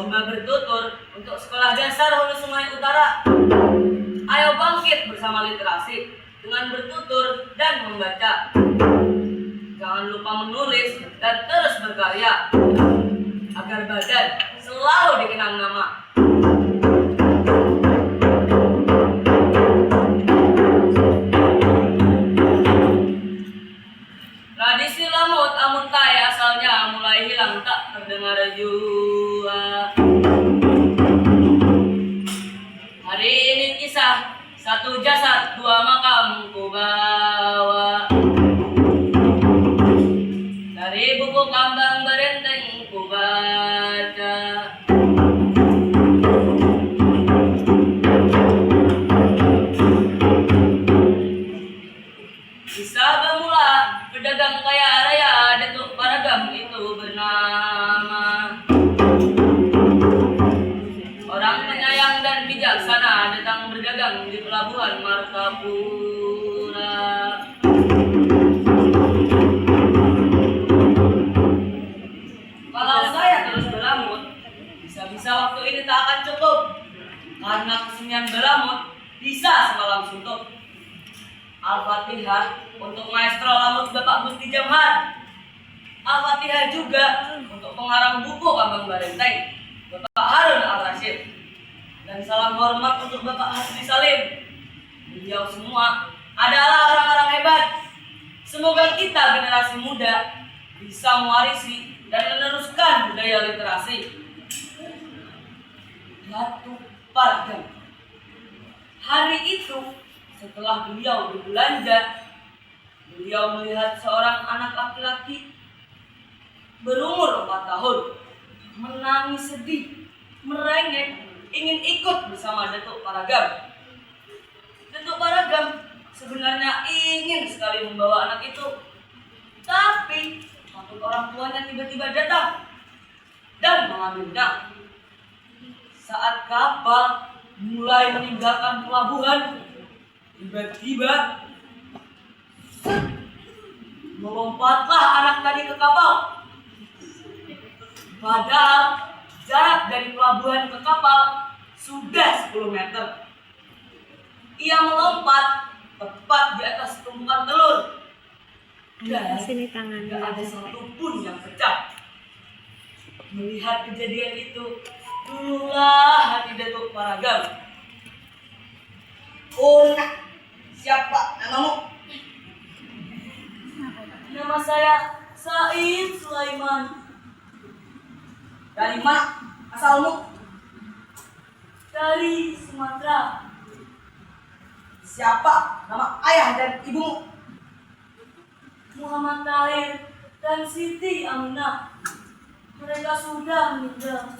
Lomba bertutur untuk sekolah dasar Hulu Sungai Utara. Ayo bangkit bersama literasi dengan bertutur dan membaca. Jangan lupa menulis dan terus berkarya agar badan selalu dikenang nama. Tradisi lamut amuntai asalnya mulai hilang tak terdengar jua. Hari ini kisah satu jasad dua makam ku bawa. Dari buku Kambang Berenteng ku baca. Kisah bermula pedagang kaya raya Datuk Paragam itu bernama. Orang penyayang dan bijaksana datang berdagang di pelabuhan Martapura. Kalau saya terus berlamut, bisa-bisa waktu ini tak akan cukup. Karena kesenian berlamut bisa semalam suntuk. Al-Fatihah untuk maestro lamut Bapak Gusti Jamhar. Al-Fatihah juga untuk pengarang buku Kambang Barenteng Bapak Harun Al-Rashid. Dan salam hormat untuk Bapak Hasbi Salim. Beliau semua adalah orang-orang hebat. Semoga kita generasi muda bisa mewarisi dan meneruskan budaya literasi. Datuk Paragam. Hari itu setelah beliau berbelanja, beliau melihat seorang anak laki-laki berumur 4 tahun menangis sedih, merengek, ingin ikut bersama Datuk Paragam. Datuk Paragam sebenarnya ingin sekali membawa anak itu, tapi takut orang tuanya tiba-tiba datang dan mengambilnya. Saat kapal mulai meninggalkan pelabuhan, tiba-tiba melompatlah anak tadi ke kapal. Padahal jarak dari pelabuhan ke kapal sudah 10 meter. Ia melompat tepat di atas tumpukan telur. Dan tidak ada satupun yang pecah. Melihat kejadian itu, luluhlah hati Datuk Paragam. Oh, siapa namamu? Nama saya Said Sulaiman. Dari mana asalmu? Dari Sumatera. Siapa nama ayah dan ibumu? Muhammad Tahir dan Siti Aminah. Mereka sudah meninggal.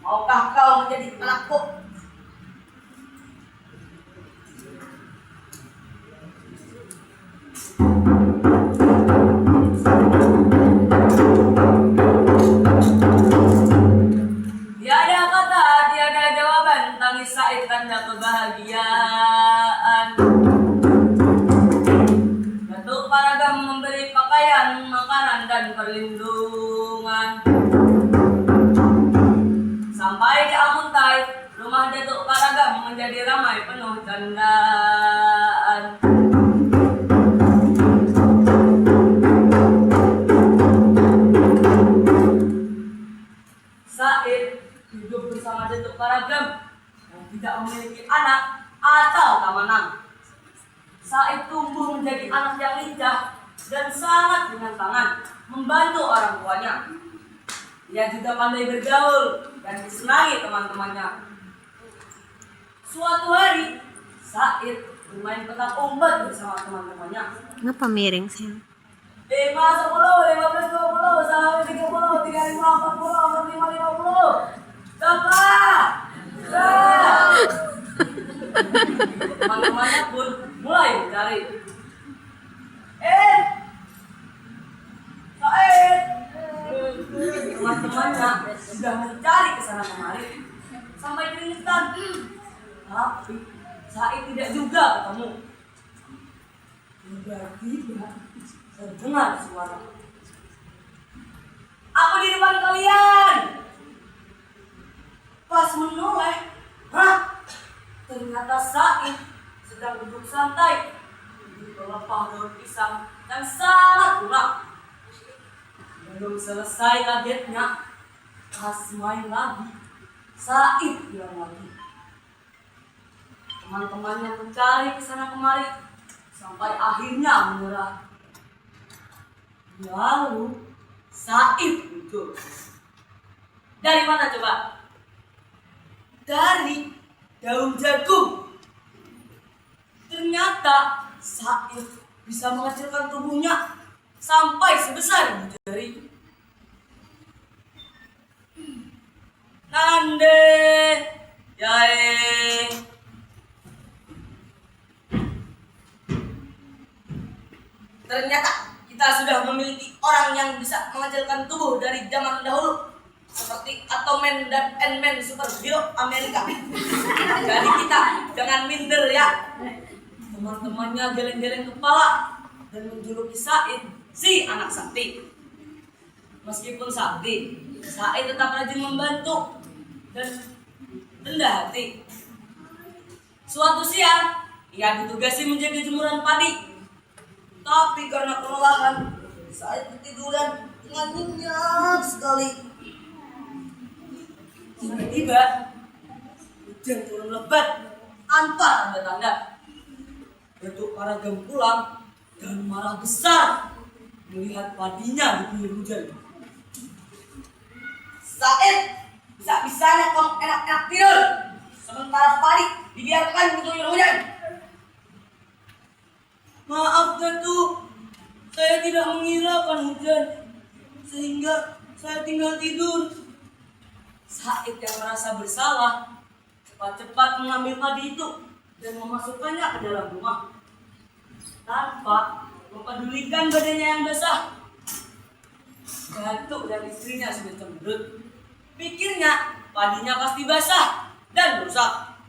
Maukah kau menjadi anakku? Tiada kata, tiada jawaban, tangis Said tanda kebahagiaan. Datuk Paragam memberi pakaian, makanan, dan perlindungan. Sampai di Amuntai, rumah Datuk Paragam menjadi ramai penuh candaan. Said hidup bersama Datuk Paragam yang tidak memiliki anak atau tamanang. Said tumbuh menjadi anak yang lincah dan sangat menyenangkan membantu orang tuanya. Ia juga pandai bergaul dan disenangi teman-temannya. Suatu hari, Said bermain petak umpet bersama teman-temannya. Ngapa miring sih? 5, 10, 15, 20, 30, 35, 40, 45, 50. Dapat! Teman-temannya pun mulai mencari. Said! Teman-temannya sudah mencari kesana kemari sampai keringetan. Tapi Said tidak juga ketemu. Tiba-tiba terdengar suara. Aku di depan kalian. sedang duduk santai di pelepah daun pisang yang sangat lunak. Belum selesai kagetnya, pas main lagi, Said hilang lagi. Teman-temannya mencari ke sana kemari sampai akhirnya menyerah. Lalu Said muncul. Dari mana coba? Dari daun jagung. Ternyata Said bisa mengecilkan tubuhnya sampai sebesar jari. Nande, yae. Ternyata kita sudah memiliki orang yang bisa mengecilkan tubuh dari zaman dahulu, seperti Atoman dan Ant-Man superhero Amerika. Jadi kita jangan minder ya. Teman-temannya geleng-geleng kepala dan menjuluki Said si anak sakti. Meskipun sakti, Said tetap rajin membantu dan rendah hati. Suatu siang, ia ditugasi menjaga jemuran padi. Tapi karena kelelahan, Said ketiduran dengan nyenyak sekali. Tiba-tiba, hujan turun lebat tanpa tanda-tanda. Datuk Paragam pulang dan marah besar melihat padinya diguyur hujan. Said, bisa-bisanya kamu enak-enak tidur, sementara padi dibiarkan diguyur hujan. Maaf Datuk, saya tidak mengira akan hujan, sehingga saya tinggal tidur. Said yang merasa bersalah cepat-cepat mengambil padi itu dan memasukkannya ke dalam rumah tanpa mempedulikan badannya yang basah. Datuk dan istrinya sudah cemberut. Pikirnya padinya pasti basah dan rusak.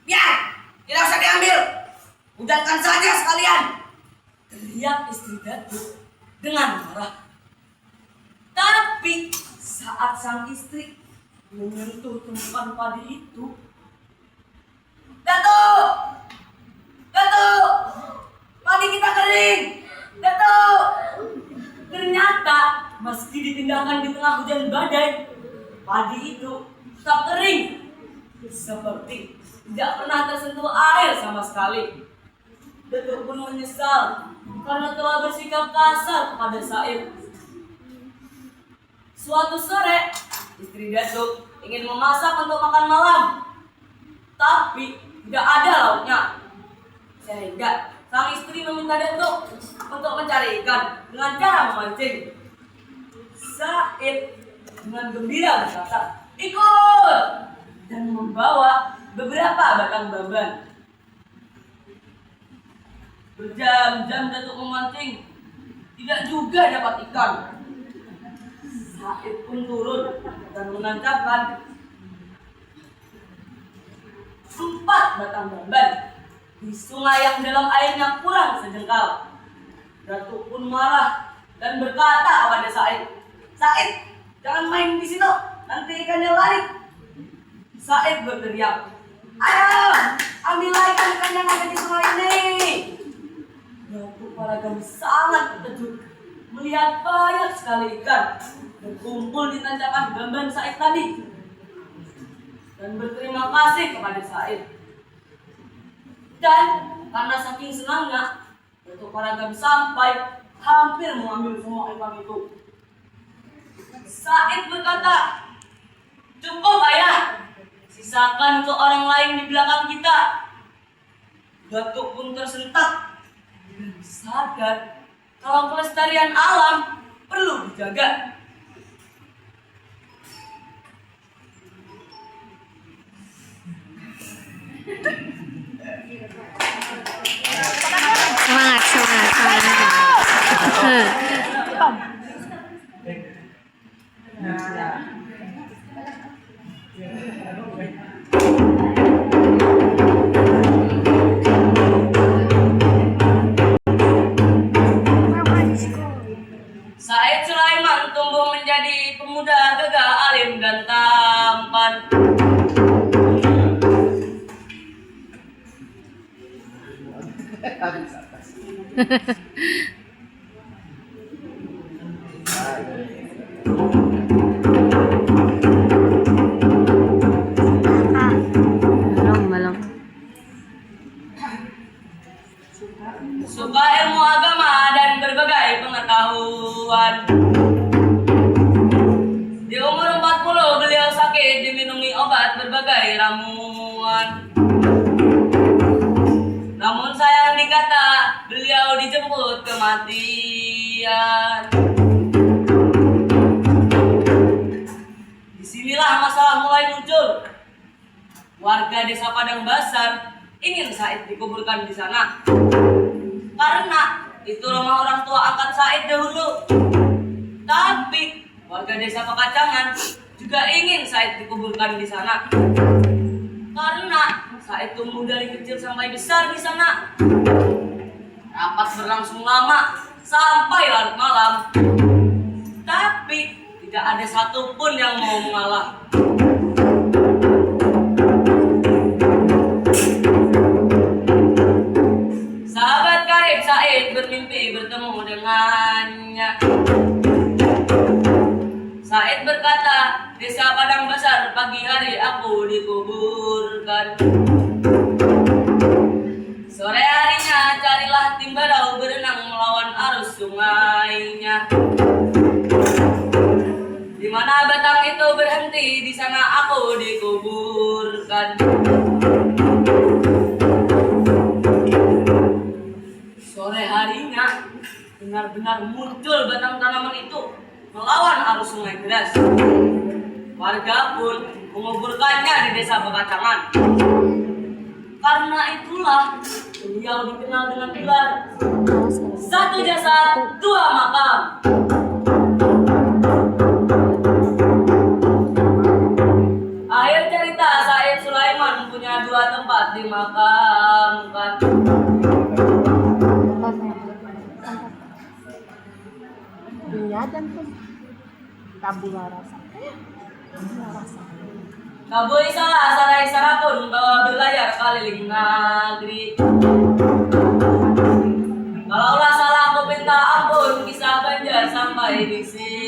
Ya, tidak usah diambil. Hujankan saja sekalian, teriak istri Datuk dengan marah. Tapi saat sang istri menyentuh tumpukan padi itu, Datuk! Datuk! Padi kita kering! Datuk! Ternyata meski dipindahkan di tengah hujan badai, padi itu tetap kering, seperti tidak pernah tersentuh air sama sekali. Datuk pun menyesal karena telah bersikap kasar kepada Said. Suatu sore, istri Datuk ingin memasak untuk makan malam, tapi tidak ada lauknya. Sehingga sang istri meminta Datuk untuk mencari ikan dengan cara memancing. Said dengan gembira berkata, "Ikut!" dan membawa beberapa batang bamban. Berjam-jam Datuk memancing, tidak juga dapat ikan. Said pun turun dan menancapkan 4 batang bamban di sungai yang dalam airnya kurang sejengkal. Datuk pun marah dan berkata kepada Said, "Said, jangan main di situ, nanti ikannya lari." Said berteriak, "Ayo, ambillah ikan-ikan yang ada di sungai ini." Datuk Paragam sangat terkejut melihat banyak sekali ikan berkumpul di tancapan bamban Said tadi, dan berterima kasih kepada Said. Dan karena saking senangnya, Datuk Paragam sampai hampir mengambil semua ikan itu. Said berkata, "Cukup ayah, sisakan untuk orang lain di belakang kita." Datuk pun tersentak dan sadar kalau kelestarian alam perlu dijaga. Semangat, semangat, semangat. Said Sulaiman tumbuh menjadi pemuda gagah, alim dan tampan. habis atas. Belum. Suka ilmu agama dan berbagai pengetahuan. Di umur 40 beliau sakit diminumi obat berbagai ramuan. Namun sayang dikata beliau dijemput kematian. Disinilah masalah mulai muncul. Warga desa Padang Basar ingin Said dikuburkan di sana. Karena itu rumah orang tua angkat Said dahulu. Tapi warga desa Pekacangan juga ingin Said dikuburkan di sana. Karena Said tumbuh dari kecil sampai besar di sana. Rapat berlangsung lama sampai larut malam. Tapi tidak ada satupun yang mau mengalah. Sahabat karib Said bermimpi bertemu dengannya. Said berkata, desa Padang Basar pagi hari aku dikuburkan. Sore harinya carilah tim badau berenang melawan arus sungainya. Di mana batang itu berhenti, di sana aku dikuburkan. Sore harinya benar-benar muncul batang tanaman itu melawan arus sungai deras. Warga pun menguburkannya di desa Pekacangan. Karena itulah beliau dikenal dengan gelar satu jasad dua makam. Akhir cerita, Said Sulaiman punya dua tempat dimakamkan. Binyadan pun tabula rasa. Kabui salah sarai sarapun bawa berlayar keliling negeri. Kalaulah salah aku minta ampun, kisah Banjar sampai di sini.